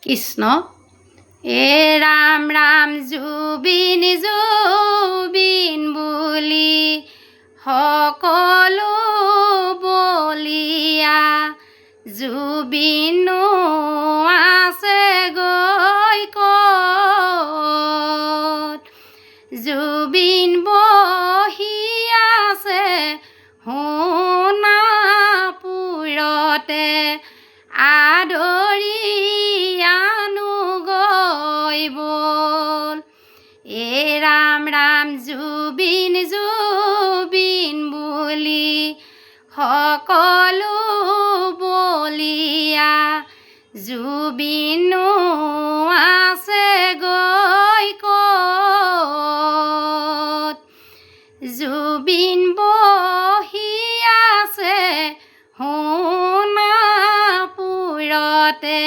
কৃষ্ণ এ ৰাম ৰাম জুবিন জুবিন বুলি সকলো বলিয়া জুবিনো আছে গৈ ক'ত জুবিন বহি আছে সোণাপুৰতে আদৰি আনো গৈ বল এ ৰাম ৰাম জুবিন জুবিন বুলি সকলো বলিয়া জুবিনো আছে গৈ ক'ত জুবিন বহি আছে সোণাপুৰতে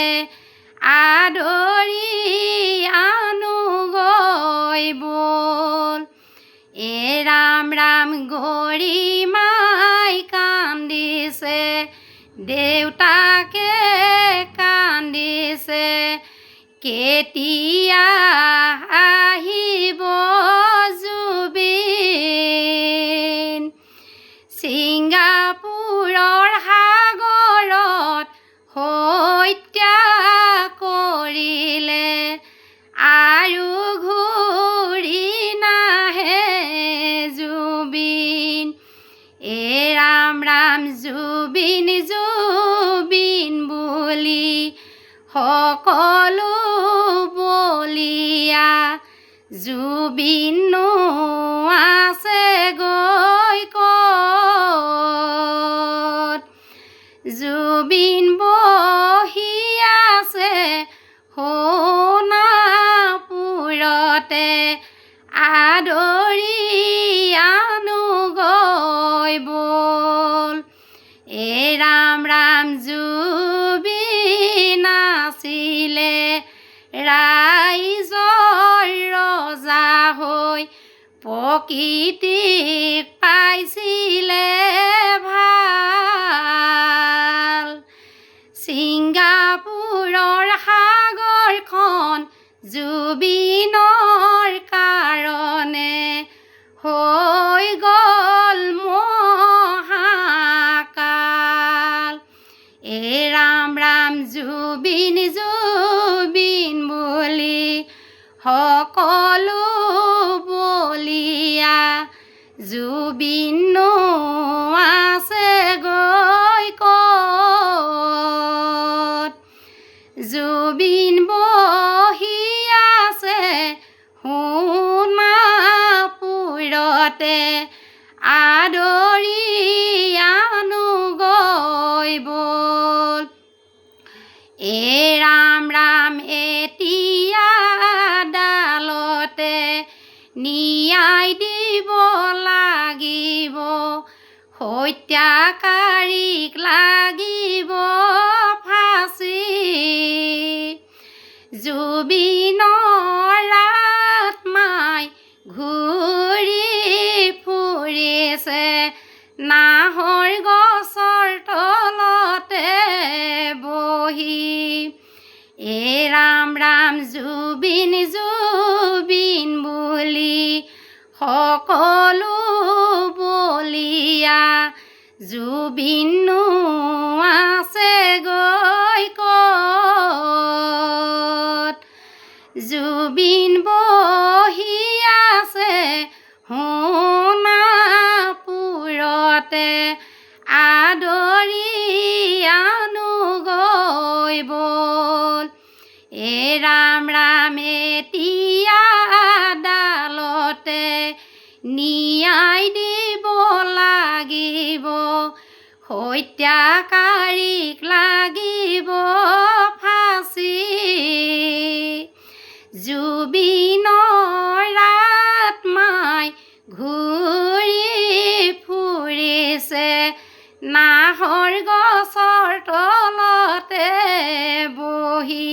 আদৰি আনো গৈ বল এ ৰাম ৰাম গৰিমাই কান্দিছে দেউতাকে কান্দিছে কেতিয়া আহিব জুবিন ছিংগাপুৰৰ সাগৰত হত্যা কৰিলে আৰু ঘূৰি নাহে জুবিন এ ৰাম ৰাম জুবিন জুবিন বুলি সকলো বলিয়া জুবিনো আছে গৈ ক'ত জুবিন বহি আছে সোণাপুৰতে আদৰি আনো গৈ বল এ ৰাম ৰাম জুবিন আছিলে ৰাইজৰ ৰজা হৈ প্ৰকৃতিক পাইছিলে ভাল ছিংগাপুৰৰ সাগৰখন জুবিনৰ কাৰণে হৈ গ'ল মহাকাল এ ৰাম ৰাম জুবিন জুবিন বুলি সকলো বলিয়া জুবিনো আছে গৈ ক'ত জুবিন বহি আছে সোণাপুৰতে আদৰি আনো গৈ বল এ ৰাম ৰাম এতিয়া আদালতে ন্যায় দিব লাগিব হত্যাকাৰীক লাগিব ফাঁচি জুবিনৰ আত্মাই ঘূৰি ফুৰিছে নাহৰ গছৰ তলতে বহি এ ৰাম ৰাম জুবিন জুবিন বুলি সকলো বলিয়া জুবিনো আছে গৈ ক'ত জুবিন বহি আছে সোণাপুৰতে আদৰি আনো গৈ বল এ ৰাম ৰাম এতিয়া আদালতে ন্যায় দিব লাগিব হত্যাকাৰীক লাগিব ফাঁচি জুবিনৰ আত্মাই ঘূৰি ফুৰিছে নাহৰ গছৰ তলতে বহি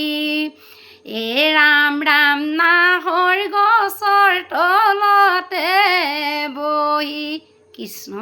এ ৰাম ৰাম নাহৰ গছৰ তলতে বহি কৃষ্ণ